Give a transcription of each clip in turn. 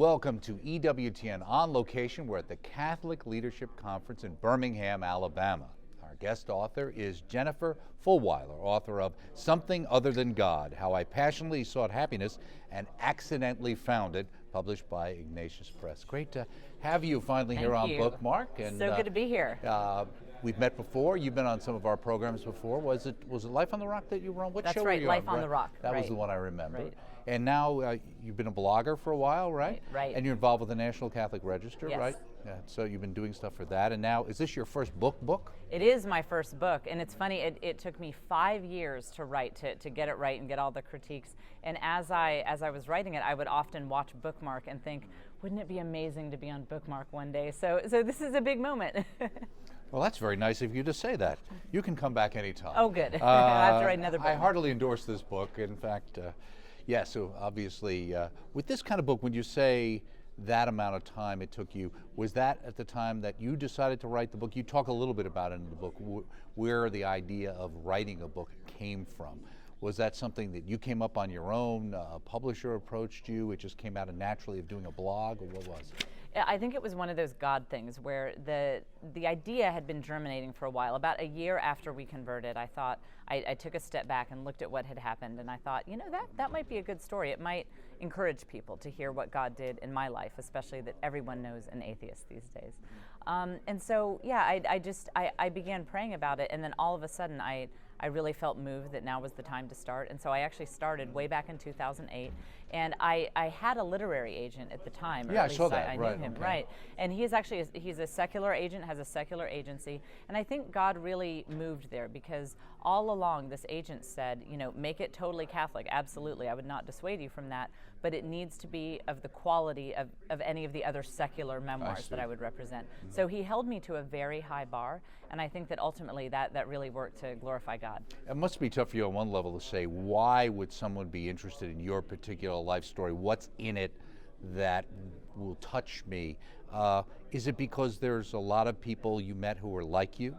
Welcome to EWTN On Location. We're at the Catholic Leadership Conference in Birmingham, Alabama. Our guest author is Jennifer Fulwiler, author of Something Other Than God, How I Passionately Sought Happiness and Accidentally Found It, published by Ignatius Press. Great to have you finally here on Bookmark. And so good to be here. We've met before. You've been on some of our programs before. Was it Life on the Rock that you were on? What show were you on? Life on the Rock. That was the one I remember. Right. And now you've been a blogger for a while, right? Right. And you're involved with the National Catholic Register, yes. right? Yeah. So you've been doing stuff for that. And now, is this your first book? It is my first book. And it's funny, it took me 5 years to write, to get it right and get all the critiques. And as I was writing it, I would often watch Bookmark and think, wouldn't it be amazing to be on Bookmark one day? So this is a big moment. Well, that's very nice of you to say that. You can come back anytime. Oh, good. I have to write another book. I heartily endorse this book. In fact, yeah, so obviously, with this kind of book, when you say that amount of time it took you, was that at the time that you decided to write the book? You talk a little bit about it in the book, where the idea of writing a book came from. Was that something that you came up on your own? A publisher approached you? It just came out naturally of doing a blog, or what was it? I think it was one of those God things where the idea had been germinating for a while. About a year after we converted, I thought, I took a step back and looked at what had happened, and I thought, you know, that might be a good story. It might encourage people to hear what God did in my life, especially that everyone knows an atheist these days. And so, yeah, I began praying about it, and then all of a sudden I really felt moved that now was the time to start. And so I actually started way back in 2008. And I had a literary agent at the time. Yeah, I saw that. I knew him, okay. right. And he is actually, he's a secular agent, has a secular agency. And I think God really moved there because all along this agent said, you know, make it totally Catholic. Absolutely, I would not dissuade you from that. But it needs to be of the quality of any of the other secular memoirs that I would represent. Mm-hmm. So he held me to a very high bar. And I think that ultimately that really worked to glorify God. It must be tough for you on one level to say, why would someone be interested in your particular life story? What's in it that will touch me? Is it because there's a lot of people you met who are like you?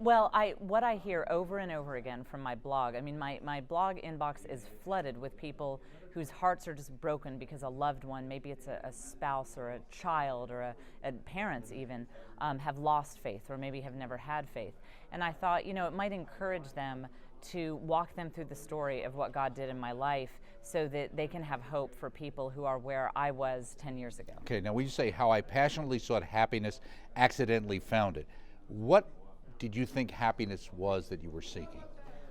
Well, what I hear over and over again from my blog, I mean, my blog inbox is flooded with people whose hearts are just broken because a loved one, maybe it's a spouse or a child or a parents even, have lost faith or maybe have never had faith. And I thought, you know, it might encourage them to walk them through the story of what God did in my life so that they can have hope for people who are where I was 10 years ago. Okay, now when you say how I passionately sought happiness, accidentally found it, what did you think happiness was that you were seeking?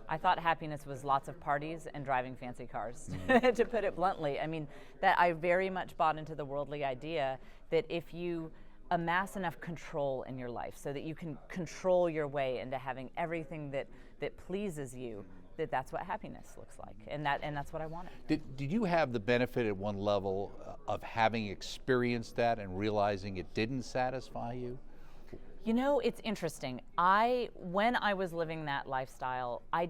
I thought happiness was lots of parties and driving fancy cars, Mm-hmm. to put it bluntly. I mean, that I very much bought into the worldly idea that if you amass enough control in your life so that you can control your way into having everything that pleases you, that's what happiness looks like, and that's what I wanted. Did you have the benefit at one level of having experienced that and realizing it didn't satisfy you? You know, it's interesting. When I was living that lifestyle, I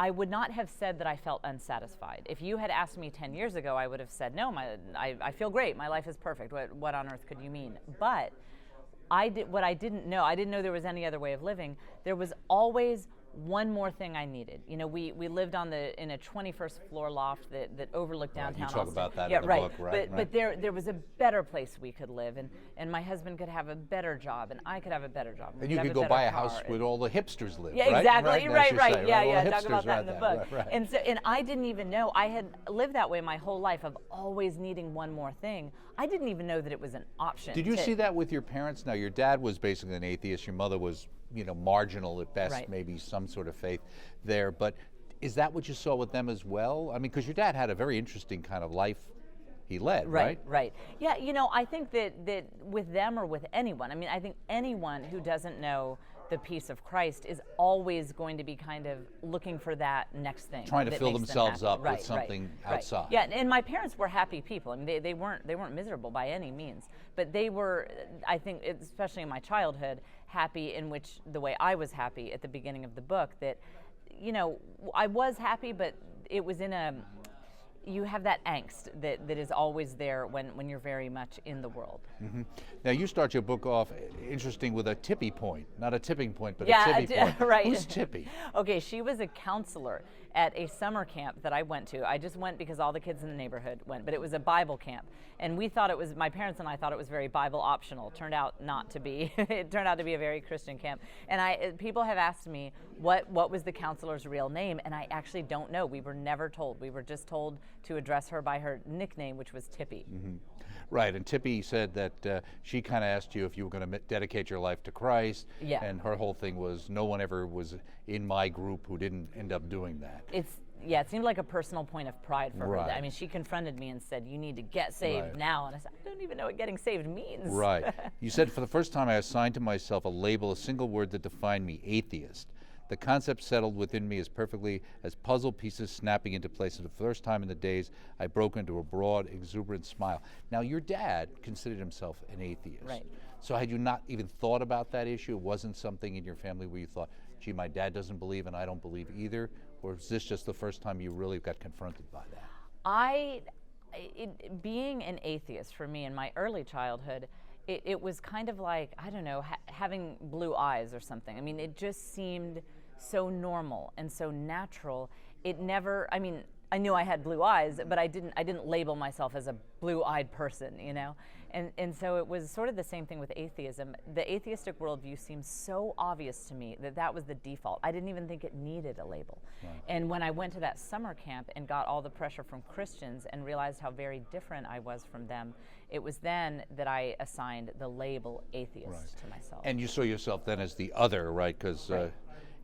would not have said that I felt unsatisfied. If you had asked me 10 years ago, I would have said, no, I feel great. My life is perfect. What on earth could you mean? But I didn't know there was any other way of living. There was always one more thing I needed. You know, we lived in a 21st floor loft that overlooked downtown You talk Austin. about that yeah, in the right. book, right? But there was a better place we could live, and my husband could have a better job, and I could have a better job. And you could go buy a house where all the hipsters live, yeah, right? exactly. Right. Yeah. Talk Hipsters about that in the book. Right. And I didn't even know. I had lived that way my whole life of always needing one more thing. I didn't even know that it was an option. Did you see that with your parents? Now, your dad was basically an atheist. Your mother was, you know, marginal at best, right. Maybe some sort of faith there. But is that what you saw with them as well? I mean, because your dad had a very interesting kind of life he led, right? Right. Yeah, you know, I think that with them or with anyone, I mean, I think anyone who doesn't know the peace of Christ is always going to be kind of looking for that next thing. Trying to fill themselves up with something outside. Right. Yeah, and my parents were happy people. I mean, they weren't miserable by any means, but they were, I think, especially in my childhood, happy in which the way I was happy at the beginning of the book. That, you know, I was happy, but it was in a you have that angst that is always there when you're very much in the world. Mm-hmm. Now you start your book off interesting with a tippy point, not a tipping point, but yeah, a tippy point. Right. Who's Tippy? Okay, she was a counselor, at a summer camp that I went to. I just went because all the kids in the neighborhood went, but it was a Bible camp. And we thought it was, my parents and I thought it was very Bible optional. Turned out not to be. It turned out to be a very Christian camp. And people have asked me what was the counselor's real name, and I actually don't know. We were never told. We were just told to address her by her nickname, which was Tippy. Mm-hmm. Right, and Tippy said that she kind of asked you if you were going to dedicate your life to Christ, Yeah. and her whole thing was no one ever was in my group who didn't end up doing that. It seemed like a personal point of pride for Right. her. I mean, she confronted me and said, "You need to get saved Right. now." And I said, "I don't even know what getting saved means." Right. You said, for the first time I assigned to myself a label, a single word that defined me, atheist. The concept settled within me as perfectly as puzzle pieces snapping into place. For the first time in the days, I broke into a broad, exuberant smile. Now, your dad considered himself an atheist. Right. So had you not even thought about that issue? It wasn't something in your family where you thought, gee, my dad doesn't believe and I don't believe either? Or is this just the first time you really got confronted by that? Being an atheist for me in my early childhood, it was kind of like, I don't know, having blue eyes or something. I mean, it just seemed so normal and so natural. It never, I mean, I knew I had blue eyes, but I didn't label myself as a blue-eyed person, you know? And so it was sort of the same thing with atheism. The atheistic worldview seemed so obvious to me that was the default. I didn't even think it needed a label. Right. And when I went to that summer camp and got all the pressure from Christians and realized how very different I was from them, it was then that I assigned the label atheist to myself. And you saw yourself then as the other, right? Because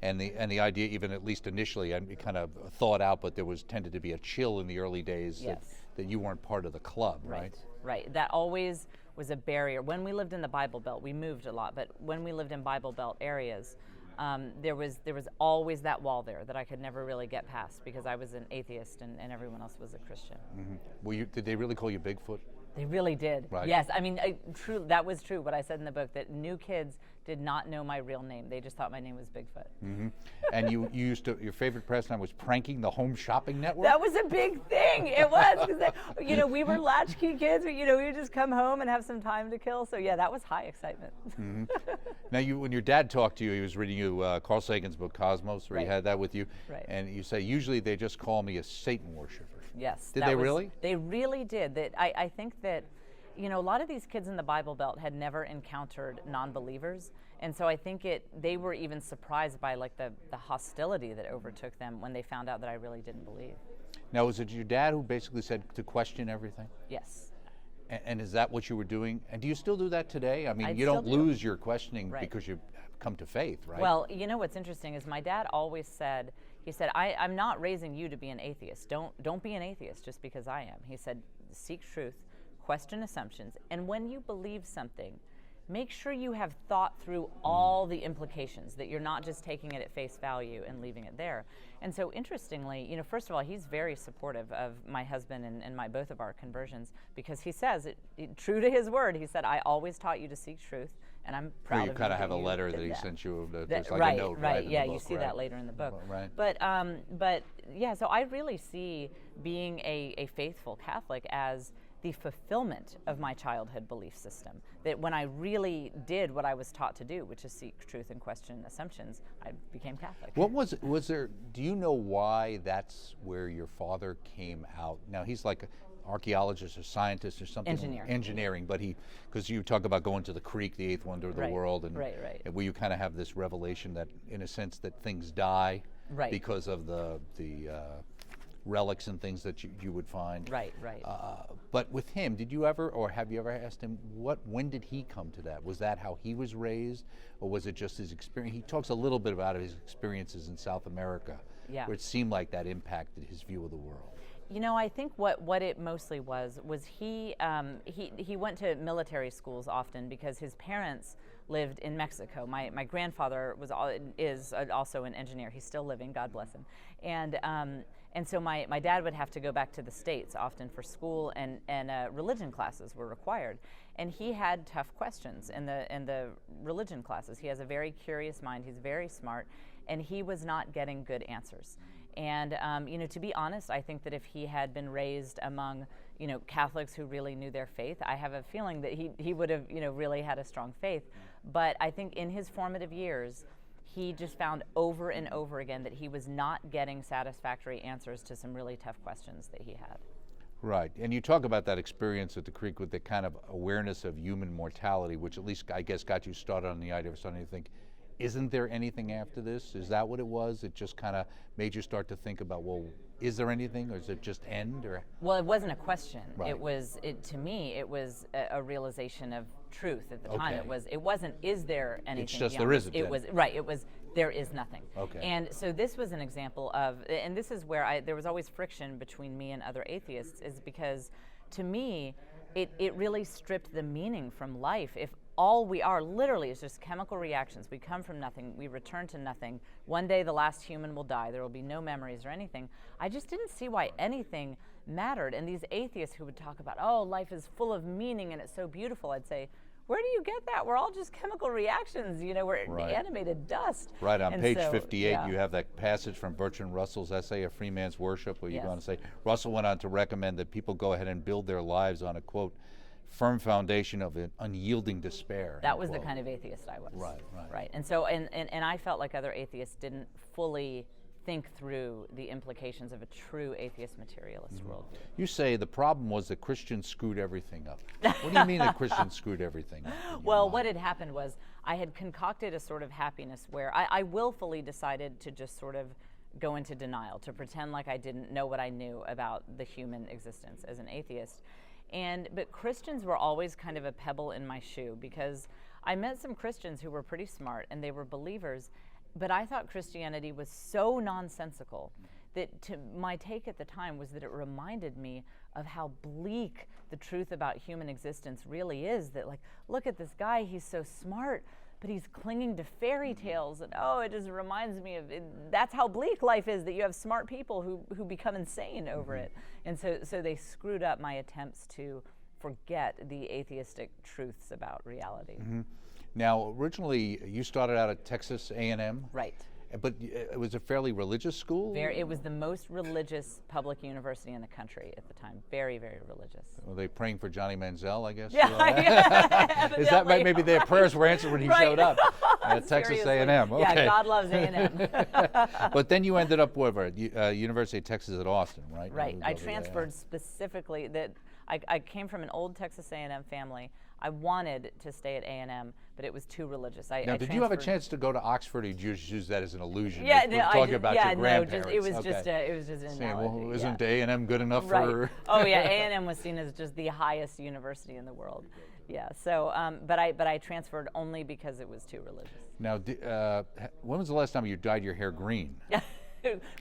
and the idea, even at least initially, and it kind of thought out, but there tended to be a chill in the early days that you weren't part of the club, right? Right. That always was a barrier. When we lived in the Bible Belt, we moved a lot, but when we lived in Bible Belt areas, there was always that wall there that I could never really get past because I was an atheist and everyone else was a Christian. Mm-hmm. Did they really call you Bigfoot? They really did. Right. Yes, I mean, that was true. What I said in the book, that new kids did not know my real name. They just thought my name was Bigfoot. Mm-hmm. And you used to, your favorite pastime was pranking the Home Shopping Network? That was a big thing. It was, because we were latchkey kids. We would just come home and have some time to kill. So yeah, that was high excitement. Mm-hmm. Now, when your dad talked to you, he was reading you Carl Sagan's book Cosmos, where he had that with you, and you say usually they just call me a Satan worshiper. Yes. Did they really? They really did. I think that, a lot of these kids in the Bible Belt had never encountered non-believers, and so I think they were even surprised by like the hostility that overtook them when they found out that I really didn't believe. Now, was it your dad who basically said to question everything? Yes. And is that what you were doing? And do you still do that today? I mean, you still don't lose your questioning because you've come to faith, right? Well, what's interesting is my dad always said, I'm not raising you to be an atheist. Don't be an atheist just because I am. He said, seek truth, question assumptions, and when you believe something, make sure you have thought through all the implications, that you're not just taking it at face value and leaving it there. And so interestingly, first of all, he's very supportive of my husband and both of our conversions, because he says, true to his word, he said, I always taught you to seek truth, and I'm proud of you. You kind of have a letter that he sent you, there's like right, a note, right, in yeah, the book, you see that later in the book. Right. But yeah, so I really see being a faithful Catholic as the fulfillment of my childhood belief system. That when I really did what I was taught to do, which is seek truth and question assumptions, I became Catholic. What was there, do you know why that's where your father came out? Now, he's like an archaeologist or scientist or something. Engineering, but because you talk about going to the creek, the eighth wonder of the world, and where you kind of have this revelation that, in a sense, that things die because of the relics and things that you would find. Right. But with him, did you ever, or have you ever asked him, when did he come to that? Was that how he was raised, or was it just his experience? He talks a little bit about his experiences in South America, where it seemed like that impacted his view of the world. I think what it mostly was he went to military schools often because his parents lived in Mexico. My grandfather is also an engineer. He's still living, God bless him. And so my dad would have to go back to the States often for school, and religion classes were required. And he had tough questions in the religion classes. He has a very curious mind. He's very smart, and he was not getting good answers. And to be honest, I think that if he had been raised among Catholics who really knew their faith, I have a feeling that he would have really had a strong faith. But I think in his formative years, he just found over and over again that he was not getting satisfactory answers to some really tough questions that he had. Right, and you talk about that experience at the creek with the kind of awareness of human mortality, which at least I guess got you started on the idea of starting to think, isn't there anything after this? Is that what it was? It just kind of made you start to think about, well, is there anything, or is it just end? Or well, it wasn't a question. Right. To me, it was a realization of truth at the time. Okay. It wasn't, is there anything? It's just beyond there this? isn't. It was right. It was, there is nothing. Okay. And so this was an example of, and this is where there was always friction between me and other atheists, is because to me, it really stripped the meaning from life. If all we are literally is just chemical reactions. We come from nothing, we return to nothing. One day the last human will die, there will be no memories or anything. I just didn't see why anything mattered. And these atheists who would talk about, oh, life is full of meaning and it's so beautiful, I'd say, where do you get that? We're all just chemical reactions, you know, we're Right. animated dust. Right, on And page so, 58, yeah. you have that passage from Bertrand Russell's essay, A Free Man's Worship, where you Yes. go on to say, Russell went on to recommend that people go ahead and build their lives on a, quote, firm foundation of an unyielding despair. That was the unquote. kind of atheist I was. Right, right. Right, and so, and I felt like other atheists didn't fully think through the implications of a true atheist materialist worldview. You say the problem was that Christians screwed everything up. What do you mean that Christians screwed everything up? in your Well, mind? what had happened was I had concocted a sort of happiness where I willfully decided to just sort of go into denial, to pretend like I didn't know what I knew about the human existence as an atheist. But Christians were always kind of a pebble in my shoe, because I met some Christians who were pretty smart and they were believers, but I thought Christianity was so nonsensical that my take at the time was that it reminded me of how bleak the truth about human existence really is. That, like, look at this guy, he's so smart, but he's clinging to fairy tales, and oh, it just reminds me of that's how bleak life is, that you have smart people who become insane over it. And so they screwed up my attempts to forget the atheistic truths about reality. Now, originally, you started out at Texas A&M. Right. But it was a fairly religious school? It was the most religious public university in the country at the time. Very, very religious. Were they praying for Johnny Manziel, I guess? Yeah. Is that maybe their prayers were answered when he Right. showed up at Texas Seriously. A&M? Okay. Yeah, God loves A&M. But then you ended up where? University of Texas at Austin, right? Right. Moved I over there. transferred specifically that I came from an old Texas A&M family. I wanted to stay at A&M, but it was too religious. Now, did you have a chance to go to Oxford, or did you just use that as an illusion? Yeah, We're no, I talking did, about yeah, your no, grandparents. it was Okay. just an Saying, analogy. well, isn't yeah. A&M good enough Right. for? Oh yeah, A&M was seen as just the highest university in the world. Yeah. So, but I transferred only because it was too religious. Now, when was the last time you dyed your hair green?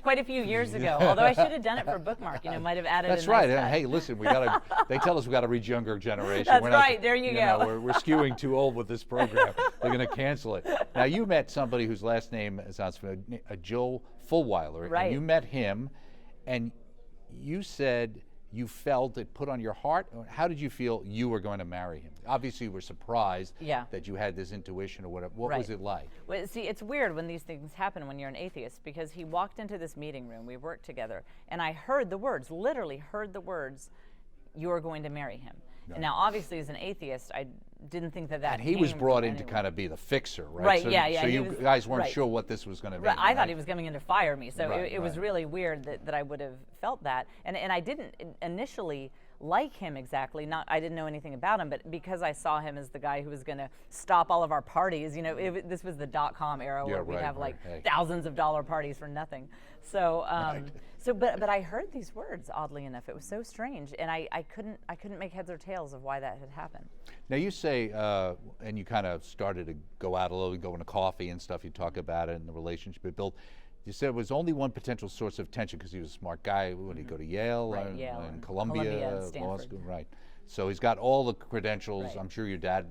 Quite a few years ago. Although I should have done it for Bookmark. You know, might have added. That's a right. nice And touch. hey, listen, we got to. They tell us we got to reach younger generation. That's We're not, right. There you go. know, we're skewing too old with this program. They're going to cancel it. Now, you met somebody whose last name sounds familiar, Joe Fulwiler. Right. And you met him, and you said you felt it put on your heart. How did you feel you were going to marry him? Obviously, you were surprised that you had this intuition or whatever. What was it like? Well, see, it's weird when these things happen when you're an atheist, because he walked into this meeting room, we worked together, and I heard the words, literally heard the words, "You're going to marry him." Right. Now, obviously, as an atheist, I didn't think that And he was came brought from in to anyone. kind of be the fixer, right? Right, So, yeah. So he you was- guys weren't right. sure what this was going to be. Right, I thought right? he was coming in to fire me, so Right, it was right. really weird that I would have felt that. And I didn't initially like him exactly. I didn't know anything about him, but because I saw him as the guy who was going to stop all of our parties, you know, this was the .com era where we'd have like thousands of dollar parties for nothing. So, but I heard these words, oddly enough. It was so strange, and I couldn't make heads or tails of why that had happened. Now you say, and you kind of started to go out a little, going to coffee and stuff. You talk about it and the relationship it built. You said it was only one potential source of tension because he was a smart guy. When did he go to Yale, Right, Yale and and Columbia and Law Stanford. School, right? So he's got all the credentials. Right. I'm sure your dad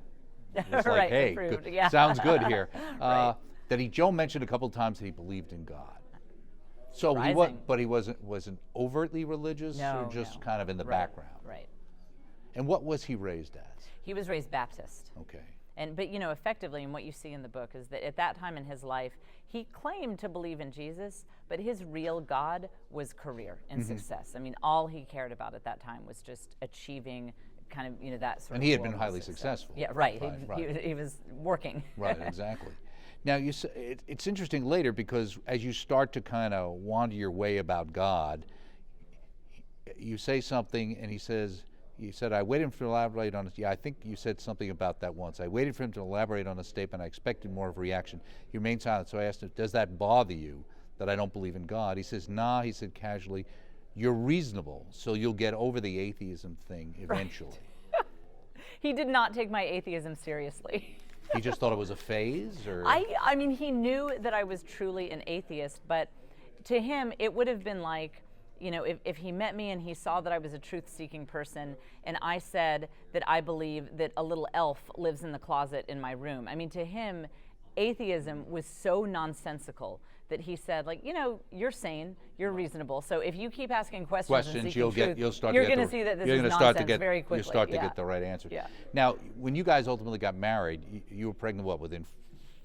was like, Right, "Hey, approved, good, yeah. sounds good here." Right. Joe mentioned a couple times that he believed in God. So Surprising. he wasn't overtly religious, or just kind of in the background. Right. And what was he raised as? He was raised Baptist. Okay. But you know, effectively, and what you see in the book is that at that time in his life, he claimed to believe in Jesus, but his real God was career and success. I mean, all he cared about at that time was just achieving kind of, you know, that sort of. And he had been worldly highly success. successful. Yeah, right. Right. He was working. Right, exactly. Now, it's interesting later because as you start to kind of wander your way about God, you say something and he says, you said, I waited for him to elaborate on it. Yeah, I think you said something about that once. I waited for him to elaborate on a statement. I expected more of a reaction. He remained silent, so I asked him, does that bother you that I don't believe in God? He says, nah, he said casually, you're reasonable, so you'll get over the atheism thing eventually. Right. He did not take my atheism seriously. He just thought it was a phase? Or? I mean, he knew that I was truly an atheist, but to him, it would have been like, you know, if he met me and he saw that I was a truth-seeking person and I said that I believe that a little elf lives in the closet in my room. I mean, to him, atheism was so nonsensical that he said, like, you know, you're sane, you're reasonable. So if you keep asking questions and seeking you're truth, going to see that this is nonsense very quickly. You'll start to get the right answer. Yeah. Now, when you guys ultimately got married, you were pregnant, what, within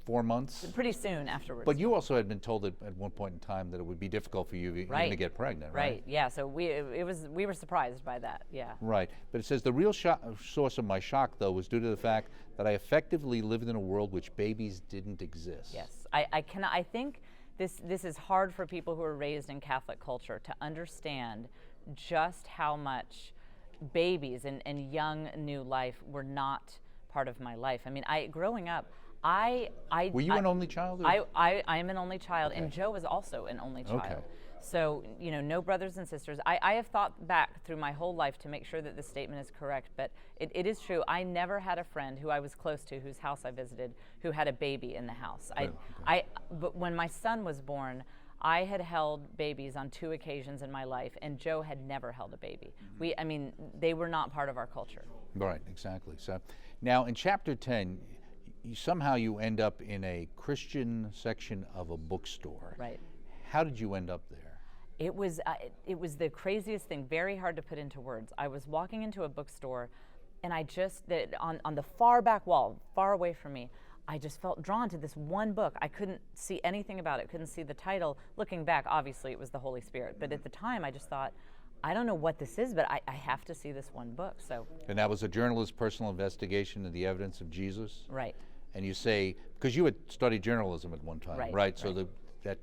4 months? Pretty soon afterwards. But you also had been told at one point in time that it would be difficult for you even to get pregnant, right? Right, yeah, so we were surprised by that, yeah. Right, but it says the real source of my shock, though, was due to the fact that I effectively lived in a world which babies didn't exist. Yes, I think this is hard for people who are raised in Catholic culture to understand just how much babies and young new life were not part of my life. I mean, growing up, Were you an only child? I am an only child, Okay. and Joe was also an only child. Okay. So, you know, no brothers and sisters. I have thought back through my whole life to make sure that this statement is correct, but it is true. I never had a friend who I was close to, whose house I visited, who had a baby in the house. But when my son was born, I had held babies on 2 occasions in my life, and Joe had never held a baby. I mean, they were not part of our culture. Right, exactly. So now in chapter 10, somehow you end up in a Christian section of a bookstore. Right. How did you end up there? It was the craziest thing, very hard to put into words. I was walking into a bookstore, and on the far back wall, far away from me, I just felt drawn to this one book. I couldn't see anything about it, couldn't see the title. Looking back, obviously it was the Holy Spirit, but at the time I just thought, I don't know what this is, but I have to see this one book. So. And that was a journalist's personal investigation of the evidence of Jesus? Right. And you say, because you had studied journalism at one time, right? So right.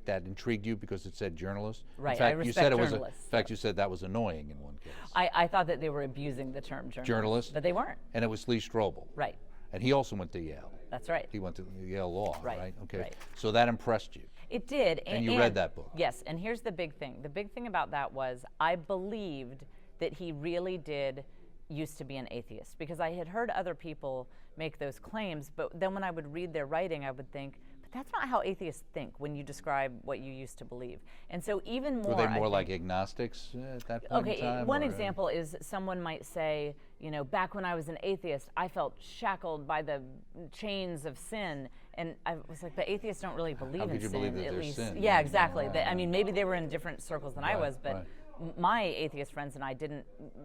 That intrigued you because it said journalist? Right, In fact, I respect you said journalists. In fact, you said that was annoying in one case. I thought that they were abusing the term journalist. But they weren't. And it was Lee Strobel. Right. And he also went to Yale. That's right. He went to Yale Law, right? Okay. Right. So that impressed you. It did. And you read that book. Yes, and here's the big thing. The big thing about that was I believed that he really did used to be an atheist, because I had heard other people make those claims, but then when I would read their writing, I would think, but that's not how atheists think when you describe what you used to believe. And so even more— Were they more like agnostics at that point in time? Okay, one example is someone might say, you know, back when I was an atheist, I felt shackled by the chains of sin. And I was like, the atheists don't really believe in sin, believe that at there's least. sin? Yeah, exactly. I mean, maybe they were in different circles than I was, but right. My atheist friends and I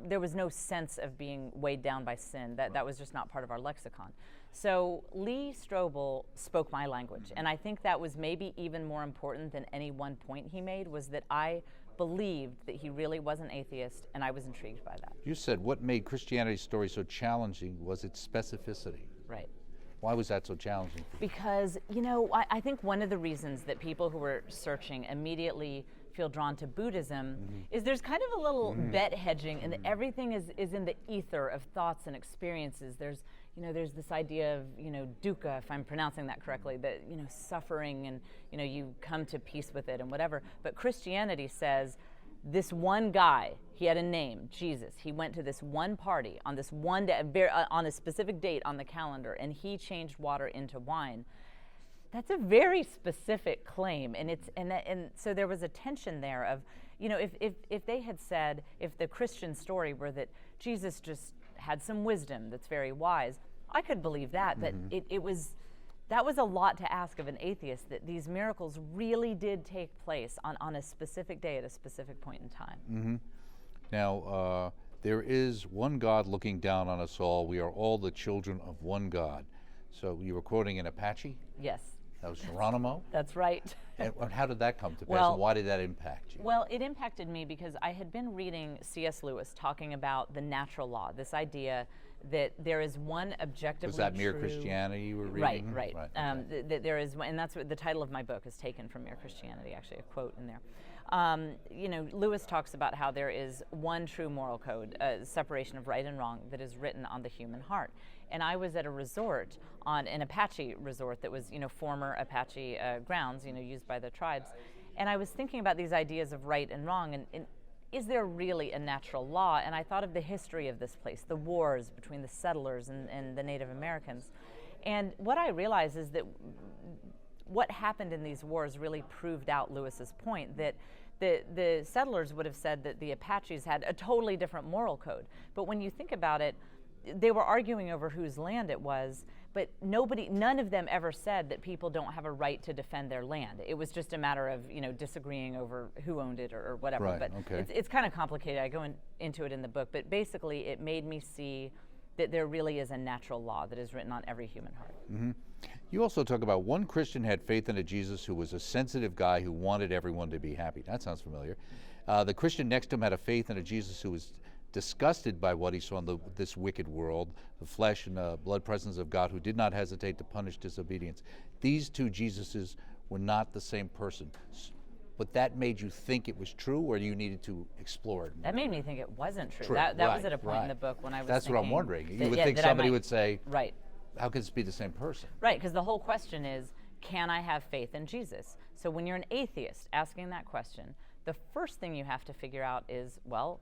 there was no sense of being weighed down by sin. That was just not part of our lexicon. So Lee Strobel spoke my language, and I think that was maybe even more important than any one point he made, was that I believed that he really was an atheist, and I was intrigued by that. You said what made Christianity's story so challenging was its specificity. Right. Why was that so challenging for you? Because, you know, I think one of the reasons that people who were searching immediately feel drawn to Buddhism is there's kind of a little bet hedging, and everything is in the ether of thoughts and experiences. There's this idea of, dukkha, if I'm pronouncing that correctly, that, suffering, and, you come to peace with it and whatever. But Christianity says this one guy, he had a name, Jesus. He went to this one party on this one day, on a specific date on the calendar, and he changed water into wine. That's a very specific claim, and so there was a tension there of, if they had said, if the Christian story were that Jesus just had some wisdom that's very wise, I could believe that, but that was a lot to ask of an atheist, that these miracles really did take place on a specific day at a specific point in time. Now, there is one God looking down on us all. We are all the children of one God. So you were quoting an Apache? Yes. That was Geronimo? That's right. And how did that come to pass, Well, and why did that impact you? Well, it impacted me because I had been reading C.S. Lewis talking about the natural law, this idea that there is one objectively Was that Mere true- Christianity you were Right, reading? right. Okay. That there is, and that's what the title of my book is taken from Mere Christianity, actually, a quote in there. Lewis talks about how there is one true moral code, separation of right and wrong, that is written on the human heart. And I was at a resort, on an Apache resort that was, former Apache grounds, used by the tribes. And I was thinking about these ideas of right and wrong, and is there really a natural law? And I thought of the history of this place, the wars between the settlers and the Native Americans. And what I realized is that what happened in these wars really proved out Lewis's point, that the settlers would have said that the Apaches had a totally different moral code. But when you think about it, they were arguing over whose land it was, but none of them ever said that people don't have a right to defend their land. It was just a matter of, disagreeing over who owned it or whatever. Right, but okay. it's kind of complicated. I go into it in the book, but basically it made me see that there really is a natural law that is written on every human heart. Mm-hmm. You also talk about one Christian had faith in a Jesus who was a sensitive guy who wanted everyone to be happy. That sounds familiar. The Christian next to him had a faith in a Jesus who was disgusted by what he saw in this wicked world, the flesh and blood presence of God, who did not hesitate to punish disobedience. These two Jesuses were not the same person. But that made you think it was true, or you needed to explore it more? That made me think it wasn't true. True. That Right, was at a point right. in the book when I was That's what I'm thinking wondering. You that- would yeah, think that I somebody might- would say, Right. how could this be the same person? Right, because the whole question is, can I have faith in Jesus? So when you're an atheist asking that question, the first thing you have to figure out is, well,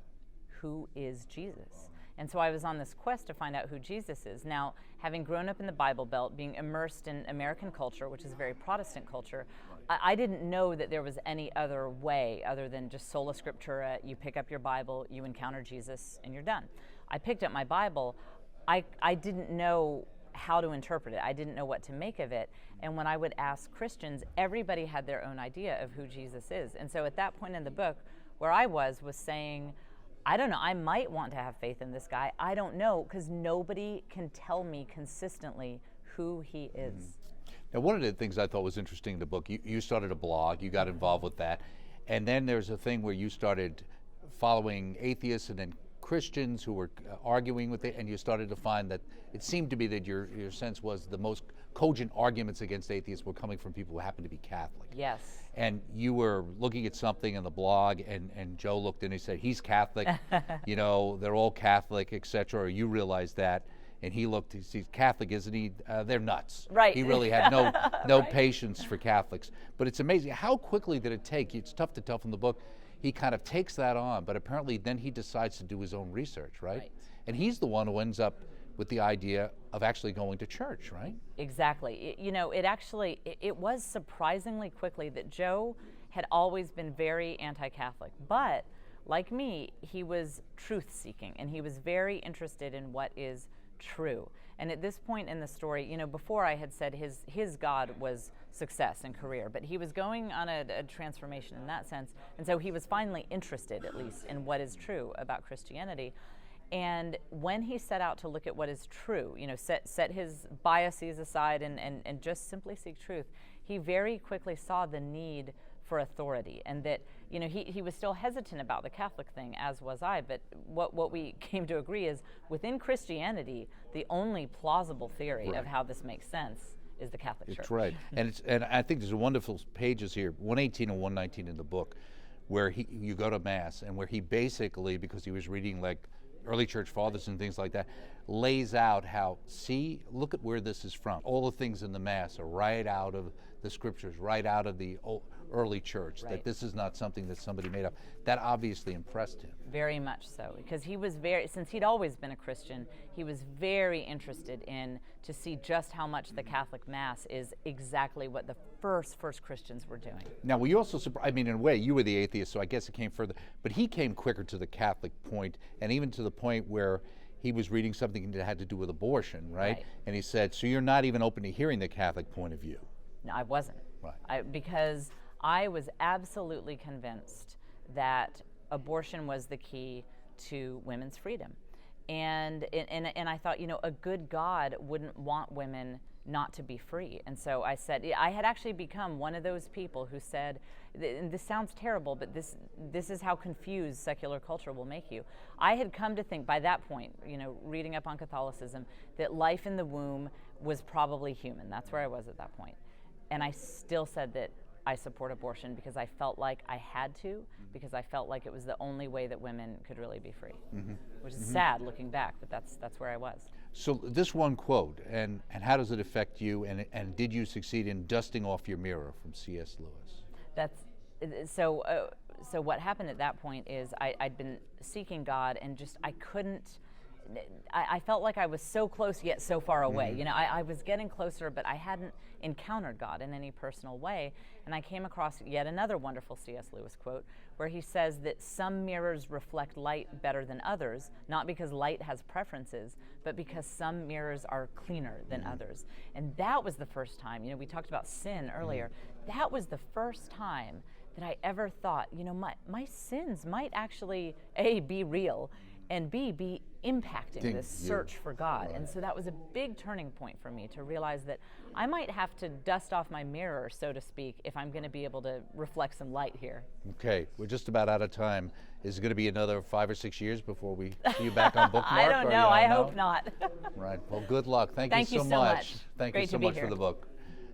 who is Jesus? And so I was on this quest to find out who Jesus is. Now, having grown up in the Bible Belt, being immersed in American culture, which is a very Protestant culture, I didn't know that there was any other way other than just sola scriptura. You pick up your Bible, you encounter Jesus, and you're done. I picked up my Bible. I didn't know how to interpret it. I didn't know what to make of it. And when I would ask Christians, everybody had their own idea of who Jesus is. And so at that point in the book, where I was saying, I don't know, I might want to have faith in this guy. I don't know, because nobody can tell me consistently who he is. Mm-hmm. Now, one of the things I thought was interesting in the book, you started a blog, you got involved with that, and then there's a thing where you started following atheists and then Christians who were arguing with it, and you started to find that it seemed to be that your sense was the most cogent arguments against atheists were coming from people who happened to be Catholic. Yes. And you were looking at something in the blog, and Joe looked and he said, he's Catholic, they're all Catholic, etc. Or you realized that, and he looked, he's Catholic, isn't he? They're nuts. Right. He really had no Right. patience for Catholics. But it's amazing, how quickly did it take? It's tough to tell from the book. He kind of takes that on, but apparently then he decides to do his own research, right? Right. And he's the one who ends up with the idea of actually going to church, right? Exactly. It was surprisingly quickly that Joe had always been very anti-Catholic, but like me, he was truth-seeking, and he was very interested in what is true. And at this point in the story, before I had said his God was success and career, but he was going on a transformation in that sense, and so he was finally interested, at least, in what is true about Christianity. And when he set out to look at what is true, set his biases aside and just simply seek truth, he very quickly saw the need for authority, and that he was still hesitant about the Catholic thing, as was I, but what we came to agree is within Christianity, the only plausible theory Right. of how this makes sense is the Catholic Church. It's right. And I think there's wonderful pages here, 118 and 119 in the book, where you go to Mass, and where he basically, because he was reading like early church fathers and things like that, lays out how, look at where this is from. All the things in the Mass are right out of the scriptures, right out of the early church, Right. that this is not something that somebody made up. That obviously impressed him. Very much so, because he was since he'd always been a Christian, he was very interested in to see just how much the Catholic Mass is exactly what the first Christians were doing. Now, were you also surprised? In a way, you were the atheist, so I guess it came further. But he came quicker to the Catholic point, and even to the point where he was reading something that had to do with abortion, right? Right. And he said, so you're not even open to hearing the Catholic point of view. No, I wasn't. Right. Because I was absolutely convinced that abortion was the key to women's freedom. And I thought, a good God wouldn't want women not to be free. And so I said, I had actually become one of those people who said, and this sounds terrible, but this is how confused secular culture will make you. I had come to think by that point, reading up on Catholicism, that life in the womb was probably human. That's where I was at that point. And I still said that I support abortion because I felt like I had to, because I felt like it was the only way that women could really be free, which is sad looking back, but that's where I was. So this one quote, and how does it affect you, and did you succeed in dusting off your mirror, from C.S. Lewis? So what happened at that point is I'd been seeking God, and just I couldn't. I felt like I was so close yet so far away. I was getting closer, but I hadn't encountered God in any personal way. And I came across yet another wonderful C.S. Lewis quote where he says that some mirrors reflect light better than others, not because light has preferences, but because some mirrors are cleaner than others. And that was the first time, we talked about sin earlier. That was the first time that I ever thought, my sins might actually, A, be real, and B, be impacting this search for God. Right. And so that was a big turning point for me to realize that I might have to dust off my mirror, so to speak, if I'm going to be able to reflect some light here. Okay, we're just about out of time. Is it going to be another 5 or 6 years before we see you back on Bookmark? I don't know. I hope not. Right. Well, good luck. Thank you so much. Thank you so much for the book.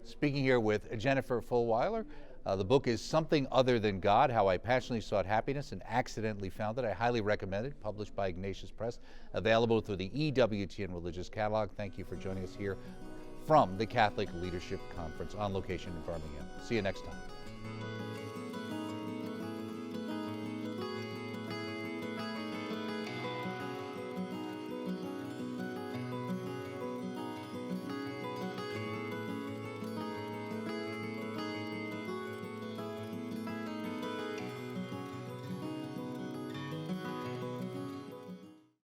Speaking here with Jennifer Fulwiler. The book is Something Other Than God, How I Passionately Sought Happiness and Accidentally Found It. I highly recommend it, published by Ignatius Press, available through the EWTN Religious Catalog. Thank you for joining us here from the Catholic Leadership Conference on location in Birmingham. See you next time.